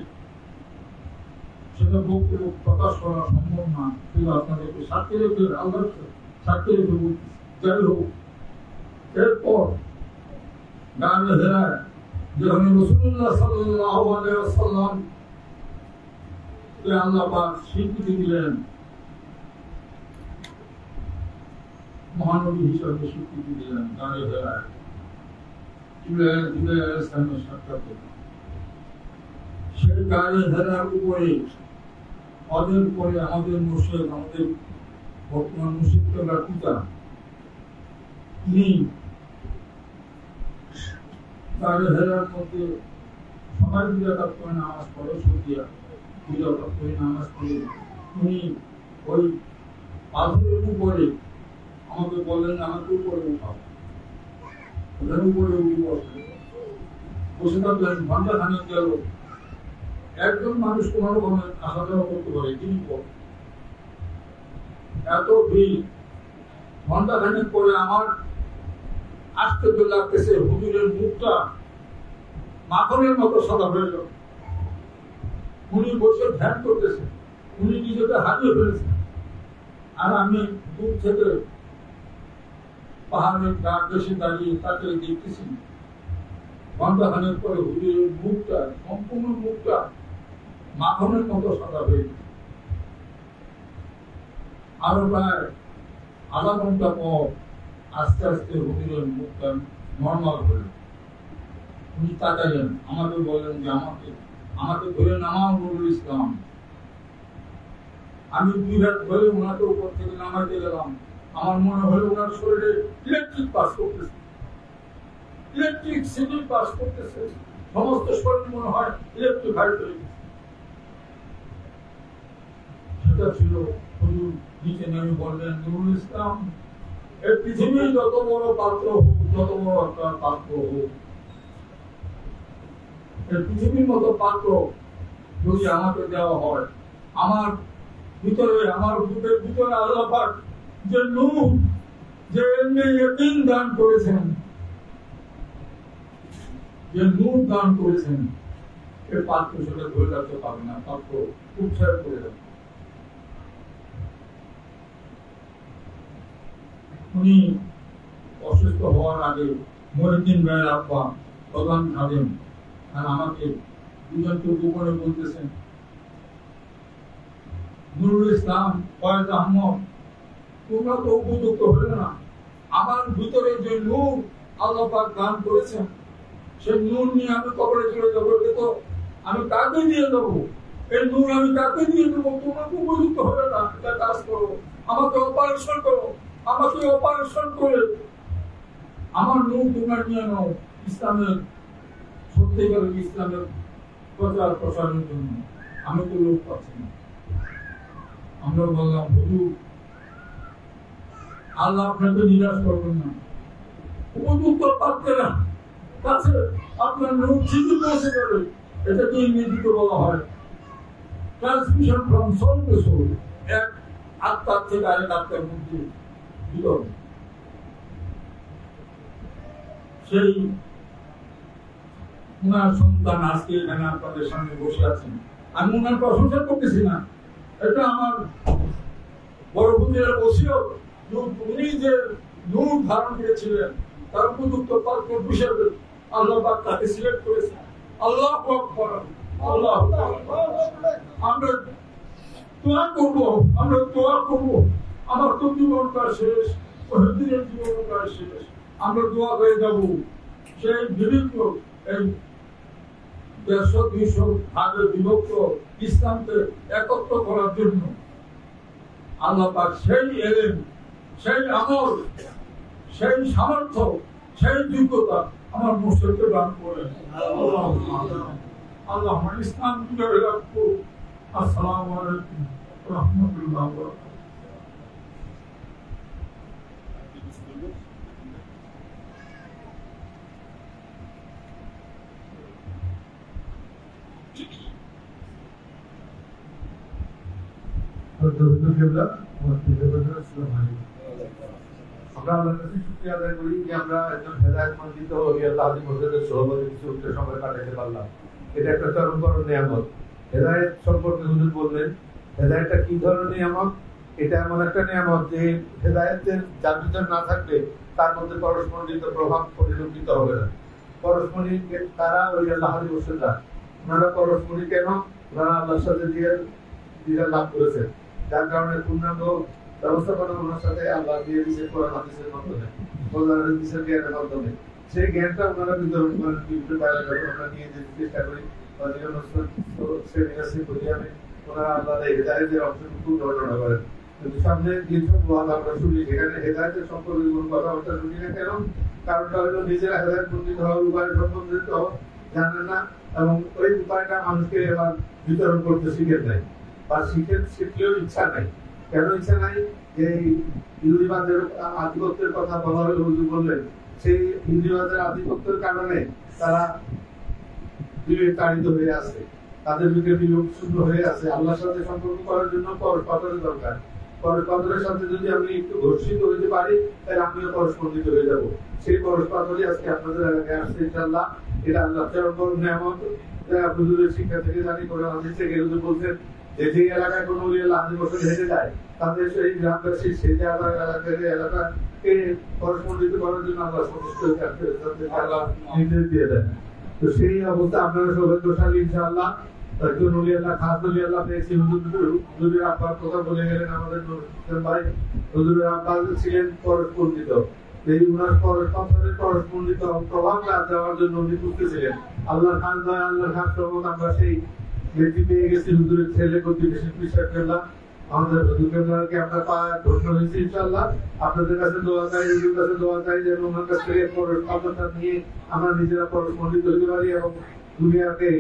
সেটা বক্তব্য প্রকাশ করা সম্ভব না। শুধু আপনাদেরকে সাক্ষী রেখে, আল্লাহ সাক্ষী রেখে বলতেছি। যাই হোক, এরপর গায়ে হেরায় যখন রাসূলুল্লাহ সাল্লাল্লাহু আলাইহি ওয়াসাল্লাম আল্লাহ পাক স্বীকৃতি দিলেন, মহানবী হিসাবে স্বীকৃতি দিলেন, গায়ে হেরায় সাক্ষাৎ। সেই গায়ে হেরার উপরে হজের পরে আমাদের মুর্শিদ, আমাদের বর্তমান মুর্শিদ কেবলার পিতা, তিনি গায়ে হেরার মধ্যে সবাই 2 রাকাত করে নামাজ পড়ে, সন্ধ্যা 2 রাকাত করে নামাজ পড়ে উনি ওই পাথরের উপরে আমাকে বললেন, আমাকে উপরে উঠাও। ওদের উপরে বসে থাকলেন। ঘন্টা খানেক গেল। একজন মানুষ কোন রকমের আসা যাওয়া করতে পারে, তিনি এত ভিড়। ঘন্টা খানেক পরে আমার আশ্চর্য লাগতেছে, হুজুরের মুখটা মাখনের মতো সাদা হয়ে গেল। উনি বসে ধ্যান করতেছেন, উনি নিজেকে হারিয়ে ফেলেছেন। আর আমি দূর থেকে পাহাড়ের গা ঘেঁষে দাঁড়িয়ে তাকে দেখতেছি। ঘন্টা খানেক পরে হুজুরের মুখটা, সম্পূর্ণ মুখটা মাখনের মতো সাদা হয়ে গেছে। আরো প্রায় আধা ঘন্টা পর আস্তে আস্তে হুজুরের মুখটা নর্মাল হলো। উনি তাকাইলেন, আমাকে বললেন যে আমাকে ধরে নামাও নুরুল ইসলাম। আমি 2 হাত ধরে ওনাকে উপর থেকে নামাইতে গেলাম। আমার মনে হলো ওনার শরীরে ইলেকট্রিক পাস করতেছে, ইলেকট্রিক সিগন্যাল পাস করতেছে। সমস্ত শরীর মনে হয় ইলেকট্রিফাইড হয়ে গেছে। সেটা ছিল হুজুর নিচে নেমে বললেন, নুরুল ইসলাম, এই পৃথিবীর যত বড় পাত্র হোক, যত বড় একটা পাত্র হোক, এই পৃথিবীর মতো পাত্র যদি আমাকে দেওয়া হয়, আমার ভিতরে, আমার বুকের ভিতরে আল্লাহ পাক যে নূর, যে ইয়াকিন দান করেছেন, যে নূর দান করেছেন, এই পাত্র সেটা ধরে রাখতে পারবে না, পাত্র উৎসাহ করে যাবে। উনি অসুস্থ হওয়ার আগে মহিউদ্দিন ভাইয়ের আব্বা প্রধান খাদেম আর আমাকে দুজনকে গোপনে বলতেছেন, নুরুল ইসলাম, ফয়েজ আহমদ, তোমরা তো উপযুক্ত হলে না। আমার ভিতরে যে নূর আল্লাহ পাক দান করেছেন, সেই নূর নিয়ে আমি কবরে চলে যাবো। তো আমি কাকে দিয়ে দেবো? এই নূর আমি কাকে দিয়ে দেবো? তোমরা তো উপযুক্ত হলে না। এটা কাজ করো, আমাকে অপারেশন করো, আমাকে অপারেশন করে আমার নূর তোমরা নিয়ে নাও ইসলামের, সত্যিকারের ইসলামের প্রচার প্রসারের জন্য। আমি তো লোক পাচ্ছি না। আমরা বললাম, হুজুর, আল্লাহ আপনাকে নিরাশ করবেন না। উপযুক্ত পাত্রেরা কাছে আপনার নূর ঠিকই পৌঁছে যাবে। এটাকে ইংরেজিতে বলা হয় transmission from soul to soul, এক আত্মার থেকে আরেক আত্মার মধ্যে বিতরণ। সেই উনার সন্তান আজকে এখানে আপনাদের সামনে বসে আছেন। আমি উনার প্রশংসা করতেছি না, এটা আমার বড় হুজুরের ওসিয়ত, উনি যে নূর ধারণ করেছিলেন তার উপযুক্ত পাত্র হিসেবে আল্লাহ পাক তাকে সিলেক্ট করেছেন। আল্লাহু আকবার, আল্লাহু আকবার। আমরা দোয়া করব, আমার তো জীবনটা শেষ, ওহিদের জীবনটা শেষ, আমরা দোয়া করে যাব সেই বিভিন্ন এই 150-200 ভাগে বিভক্ত ইসলামকে একত্র করার জন্য আল্লাহ পাক সেই এলেম, সেই আমল, সেই সামর্থ্য, সেই যোগ্যতা আমার মুর্শিদকে দান করেন। আল্লাহ ইসলাম বিজয় লাভ করুন। আসসালামু আলাইকুম ওয়া রাহমাতুল্লাহি ওয়া বারাকাতুহু। আমরা আল্লাহর কাছে শুকরিয়া আদায় করি যে আমরা একজন হেদায়েতমণ্ডিত আল্লাহ মসজিদের সভাপতি কিছু সময় কাটাতে পারলাম। এটা একটা চরম বড় নিয়ামত। হেদায়েত সম্পর্কে হুজুর বললেন, হেদায়েতটা কি ধরনের নিয়ামত? এটা এমন একটা নিয়ামত যে হেদায়েতের যার ভিতর না থাকলে তার মধ্যে পরস্পরিত প্রভাব পরিলক্ষিত হবে না। পরস্পরিক তারা ওই আল্লাহর বসেরা, ওনারা পরস্পরিক কেন? ওনারা আল্লাহর সাথে দিয়ে লাভ করেছেন, যার কারণে পূর্ণাঙ্গ ব্যবস্থাপনা ওনার সাথে আল্লাহ দিয়ে দিয়েছে কোরআন হাদিসের মাধ্যমে, কোরআন হাদিসের জ্ঞানের মাধ্যমে। সেই জ্ঞানটা ওনারা বিতরণ করেন বিভিন্ন বাইরে আমরা নিয়ে যেতে চেষ্টা করি। ওনারা আল্লাহ হেদায়েতের অংশটুকু ঘটনা করেন, কিন্তু সামনে যেসব ওয়াদ আমরা শুনি সেখানে হেদায়েতের সম্পর্কে কোনো কথাবার্তা শুনি না কেন? কারণটা হলো নিজেরা হেদায়েত পণ্ডিত হওয়ার উপায় সম্বন্ধে তো জানেন না, এবং ওই উপায়টা মানুষকে এবার বিতরণ করতে শিখেন নাই, বা শিখলেও ইচ্ছা নাই। কেন ইচ্ছা নাই? যে ইহুদিবাদের আধিপত্যের কথা বলা হলে হুজুর বললেন, সেই ইহুদিবাদের আধিপত্যের কারণে তারা তাড়িত হয়ে আছে, তাদের ভিতরে বিলোপ শূন্য হয়ে আছে। আল্লাহর সাথে সম্পর্ক করার জন্য পরস্পরের দরকার। পরস্পরের সাথে যদি আমি একটু ঘর্ষিত হইতে পারি, তাহলে আমিও পরস্পরিত হয়ে যাব। সেই পরস্পরই আজকে আপনাদের এলাকায় আসছে ইনশাআল্লাহ। এটা আল্লাহ চরম বড় নিয়ামত। হুজুরের শিক্ষা থেকে জানি, কোরআন হাদিস থেকে হুজুর বলছেন যে যে এলাকায় কোনো আল্লাহ বছর হেঁটে যায়, তাদের সেই গ্রামবাসী সেই এলাকাকে পরস্পরিত করার জন্য আল্লাহ সচেষ্ট আল্লাহ নির্দেশ দিয়ে দেন। তো সেই অবস্থা আপনারা সৌভাগ্যশালী ইনশাআল্লাহ। একজন ওলি আল্লাহ, খাস ওলি আল্লাহ পেয়েছি। হুজুরের আব্বার কথা বলে গেলেন আমাদের ভাই। হুজুরের আব্বা ছিলেন পরস্পন্দিত, এই উনার পরস্পন্দিত প্রভাব দেওয়ার জন্য উনি খুঁজতেছিলেন। আল্লাহর খাস দয়া, আল্লাহর খাস প্রভাব আমরা সেই ব্যক্তি পেয়ে গেছি। হুজুরের ছেলে করতে বেশি বিশ্বাস করলাম। আমাদের হুজুরকে আমরা পাওয়া ধন্য হয়েছি ইনশাআল্লাহ। আপনাদের কাছে দোয়া চাই, হুজুরের কাছে দোয়া চাই যেন ওনার কাছ থেকে পরস্পরতা নিয়ে আমরা নিজেরা পরস্পন্দিত হতে পারি এবং দুনিয়াকে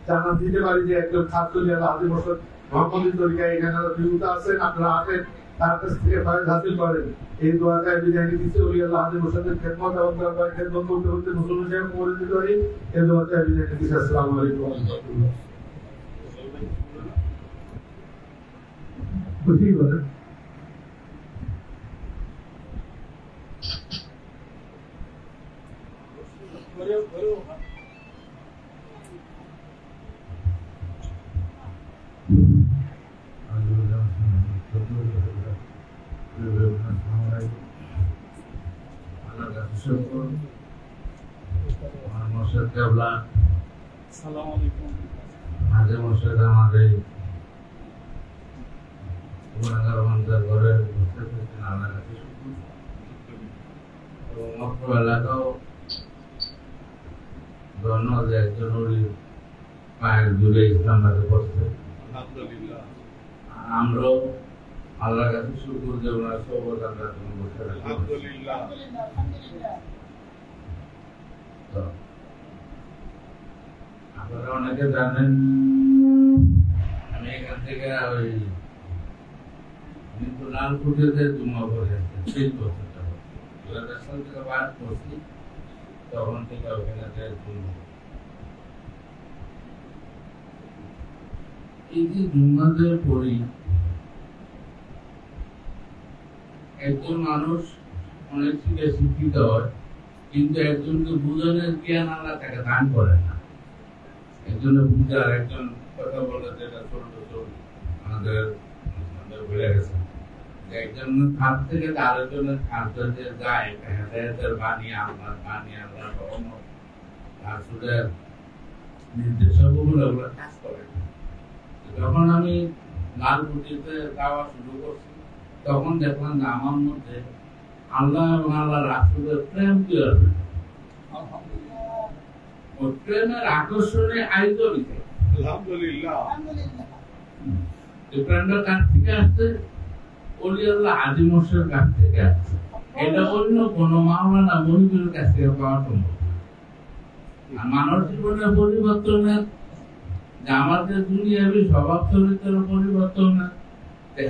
জানান দিতে পারি যে একজন ছাত্র আদি বছর মোহাম্মদী তরিকায় এখানে বিভূত আছেন, আপনারা আসেন, তার কাছ থেকে ফায়দ হাসিল করেন। এই দোয়াটায় বিদায় দিচ্ছে ওলি আল্লাহ আদি বছরের খেদমত এবং খেদমত করতে করতে মুসলমান সাহেব করে দিতে পারি। এই দোয়াটায় বিদায় দিচ্ছে। আসসালামু আলাইকুম ওয়া রাহমাতুল্লাহ। খুশি বলেন। মাঝে মশাই আমাদের ঘরে এলাকাও ধন্য যে একজন পায়ের দূরে ইসলাম করছে। আমরাও আল্লাহর কাছে শুকর যে ওনার সহবত আমরা বসে রাখি। আপনারা অনেকে জানেন আমি এখান থেকে ওই লাল ফুটেতে জমা করে 30 বছর 2000 সাল থেকে বাদ করছি, তখন থেকে ওখানে এই যে জুম্মাদের পড়ি, একজন মানুষ অনেক শিক্ষিত হয়, কিন্তু একজনকে বুঝানোর জ্ঞান আল্লাহ তাকে দান করে না। একজনে বুঝে আর একজন কথা বলে, যেটা ছোট ছোট আমাদের বেড়ে গেছে। একজনের খাত থেকে আরেকজনের খাত যদি যায় হেদায়েতের বাণী আল্লাহর রহমত রাসূলের নির্দেশাবলী ওগুলো কাজ করে। যখন আমি লালকুটিতে যাওয়া শুরু করছি তখন দেখলাম যে আমার মধ্যে আল্লাহ এবং আল্লাহ রাসূলের প্রেম কি হবে, ওই প্রেমের আকর্ষণে আয়োজনিত। আলহামদুলিল্লাহ। এই প্রেমটা কাছ থেকে আসছে, ওলি আল্লাহ হাজী মোর্শেদের কাছ থেকে আসছে। এটা অন্য কোনো মাওলানা মনিবের কাছ থেকে পাওয়া সম্ভব। আর মানব জীবনের পরিবর্তনের যে আমাদের দুনিয়াবী স্বভাব চরিত্রের পরিবর্তন না,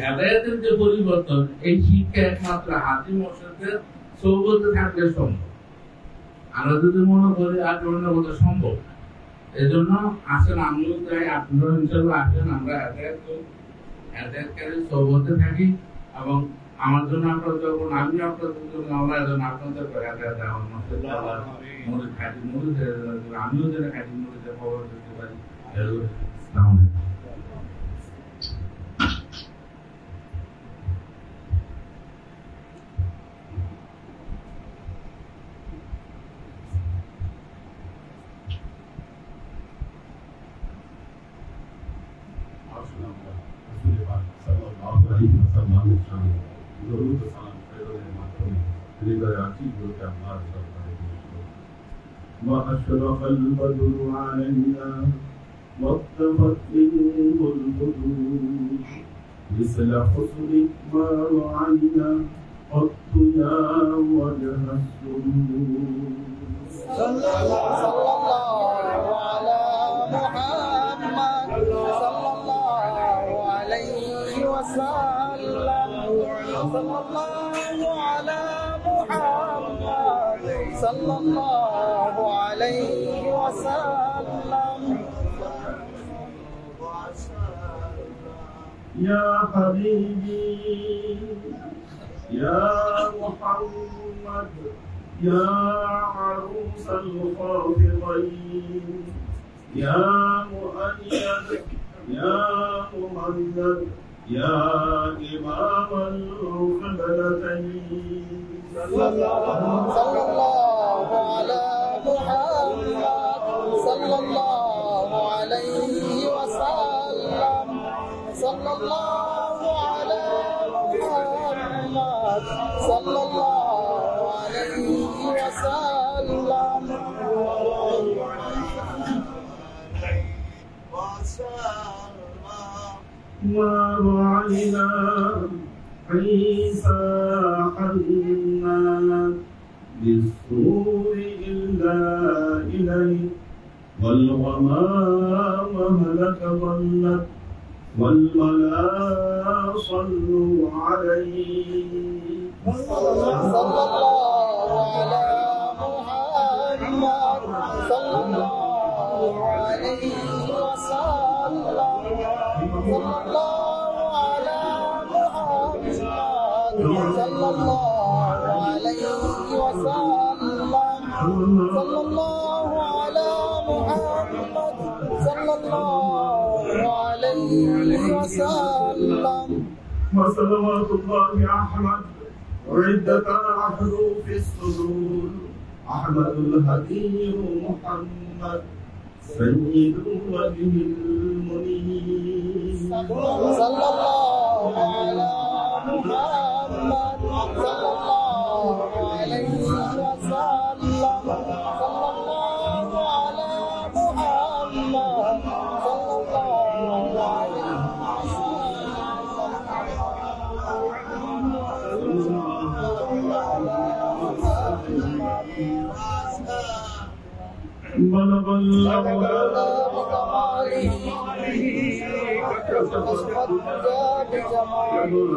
হেদায়েতের যে পরিবর্তন, এই শিক্ষা একমাত্র হাজী মোর্শেদের সৌবতে থাকলে সম্ভব। আমরা যদি মনে করি আর অন্য কথা সম্ভব, এই জন্য আসেন আমিও চাই, আপনারা ইনশাল্লাহ আসেন, আমরা হেদায়েতকারী সৌবতে থাকি এবং আমার জন্য আপনার যখন আমি আপনাদের জন্য আমরা যেন আপনাদের হেদায়েত মুরিদ খাঁটি মুরিদ, আমিও যেন খাঁটি মুরিদের খবর দিতে পারি। وأشرق البدر علينا واطفت منه البدور مثل حسنك ما رأينا قط يا وجه السرور. صلى الله على محمد صلى الله عليه وسلم. صلى الله على محمد صلى الله عليه وسلم. يا حبيبي يا محمد يا عروس الخافضين يا مؤيد يا ممجد يا إمام القبلتين. صلى الله على محمد صلى الله عليه وسلم. صلى الله على محمد صلى الله عليه وسلم. ما رأينا عيسى حنا بالسور إلا إليه والغمام هلك ظلت والملا صلوا عليه. صلى الله على محمد صلى الله عليه وسلم. صلى الله على محمد صلى الله عليه وسلم. صلى الله على محمد صلى الله عليه وسلم. وصلوات الله أحمد عدة أحرف الصدور أحمد الهدي محمد سيد وجه المنير. صلى الله على محمد صلى الله عليه وسلم. صلى الله على محمد صلى الله عليه بلغ الله بكماله أصبحت بجماله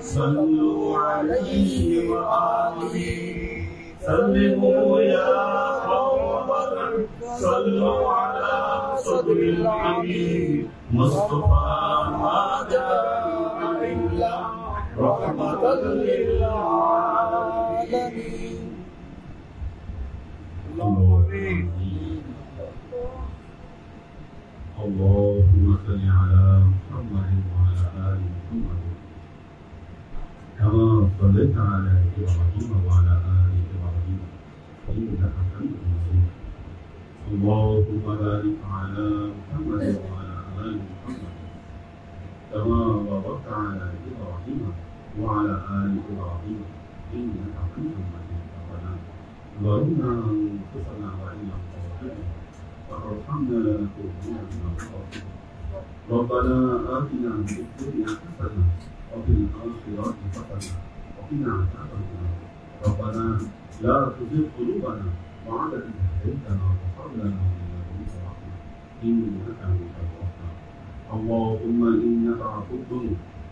صلوا عليه وآله سلموا يا قوم صلوا على صدر الحبيب مصطفى ما جاء إلا رحمة للعالمين. اللهم صل على محمد وعلى آل محمد كما صليت على إبراهيم وعلى آل إبراهيم إنك حميد مجيد اللهم بارك على محمد وعلى آل محمد كما باركت على إبراهيم وعلى آل إبراهيم إنك حميد مجيد ربنا ظلمنا أنفسنا وإن لم تغفر وارحمنا لنكونن من الخاسرين ربنا آتنا في الدنيا حسنة وفي الآخرة حسنة وقنا عذاب النار ربنا لا تزغ قلوبنا بعد إذ هديتنا وهب لنا من لدنك رحمة إنك أنت الوهاب اللهم إنك عفو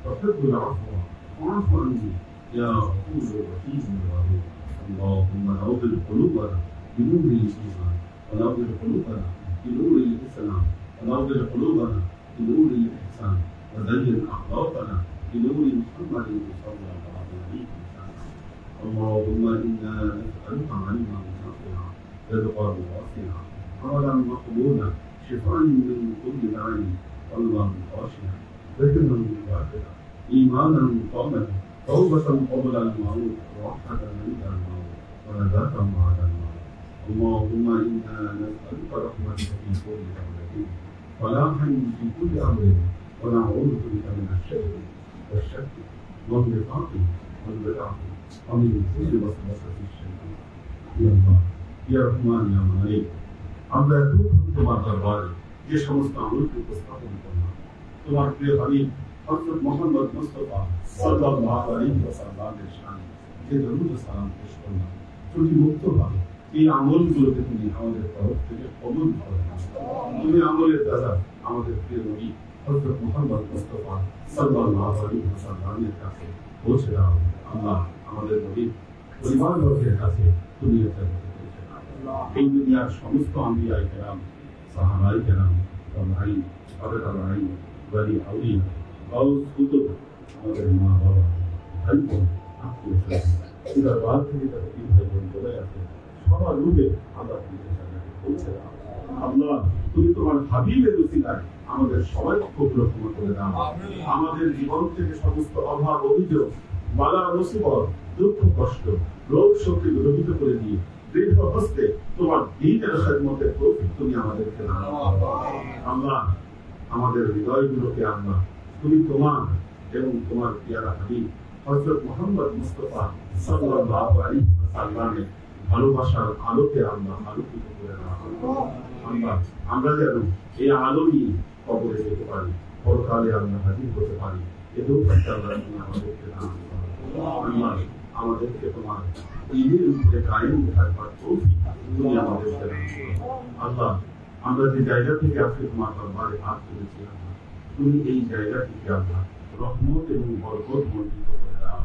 تحب العفو فاعف عني يا غفور رحيم ودود اللهم نور قلوبنا بنور الإيمان ونور قلوبنا بنور الإسلام ونور قلوبنا بنور الإحسان وزين أخلاقنا بنور محمد صلى الله عليه وسلم اللهم إنا نسألك علما نافعا رزقا واسعا عملا مقبولا شفاء من كل داء قلبا خاشعا ذكرا ذاكرا إيمانا كاملا توبة قبل الموت راحة عند الموت ونجاة بعد الموت اللهم إنا نسألك رحمتك في كل أمر فلاحا في كل أمر ونعوذ بك من الشر والشك والنفاق والبدع ومن كل وسوسة الشيطان يا الله يا رحمن يا مالك আমরা এতক্ষণ তোমার দরবারে যে সমস্ত আমলকে উপস্থাপন করলাম তোমার প্রিয় হাবিব হযরত মুহাম্মদ মুস্তাফা সাল্লাল্লাহু আলাইহি ওয়াসাল্লামের শানে যে দরুদ ও সালাম পেশ করলাম ত্রুটি মুক্তভাবে এই আমলগুলোকে তুমি আমাদের তরফ থেকে কবুল করো তুমি আমলের দ্বারা আমাদের প্রিয় নবী হযরত মুহাম্মদ মুস্তাফা সাল্লাল্লাহু আলাইহি ওয়াসাল্লামের কাছে পৌঁছে দাও আল্লাহ আমাদের নবী পরিবারবর্গের কাছে তুমি এটা পৌঁছে দাও এই দুনিয়ার সমস্ত আম্বিয়ায়ে কেরাম সাহাবায়ে কেরাম তাবেঈন তাবেঈন ওয়ালি আউলিয়া গাউস কুতুব আমাদের মা বাবা ভাই বোন আত্মীয় স্বজন দরবার থেকে তারা কি ভাই বোন চলে আসে সবার রূপে আমরা পৌঁছে দাও আল্লাহ তুমি তোমার হাবিবের উসিলায় আমাদের সবাইকে কবুল করে দাও আমাদের জীবন থেকে সমস্ত অভাব অভিযোগ বালা মুসিবত দুঃখ কষ্ট রোগ শক্তি দূরীভূত করে দিয়ে দৃঢ় হস্তে তোমার দ্বীনের খেদমতের তৌফিক তুমি আমাদেরকে দাও আল্লাহ আমাদের হৃদয়গুলোকে আল্লাহ তুমি তোমার এবং তোমার পিয়ারা হাবিব হযরত মুহাম্মদ মুস্তাফা সাল্লাল্লাহু আলাইহি ওয়াসাল্লামের ভালোবাসার আলোকে আল্লাহ আলোকিত করে দাও আল্লাহ আমরা যেন এই আলো নিয়ে কবরে যেতে পারি পরকালে আমরা হাজির হতে পারি এটাও আমাদেরকে দান আল্লাহ আমাদেরকে তোমার ঈদের উপরে কায়েম থাকবার তৌফিক তুমি আমাদেরকে দান আল্লাহ আমরা যে জায়গা থেকে আজকে তোমার দরবারে হাত তুলেছি আল্লাহ তুমি এই জায়গা থেকে আল্লাহ রহমত এবং বরকত মণ্ডিত করে দাও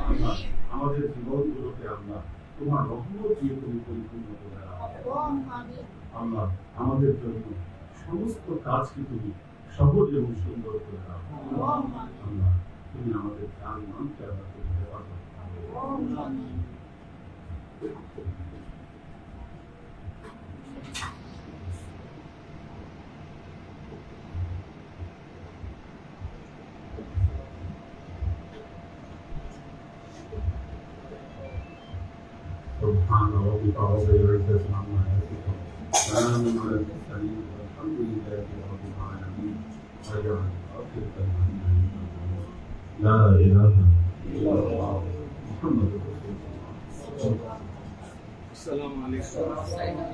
আল্লাহ আমাদের জীবনগুলোকে আল্লাহ তোমার রহমত দিয়ে তুমি পরিপূর্ণ করে দাও আল্লাহ আমাদের জন্য সমস্ত কাজকে তুমি সহজ এবং সুন্দর করে দাও আল্লাহ তুমি আমাদের জান মানকে আল্লাহ করতে পারো سبحان ربك رب العزة عما يصفون سلام على المرسلين والحمد لله رب العالمين واجعل آخر كلامنا لا إله إلا الله محمد رسول الله السلام عليكم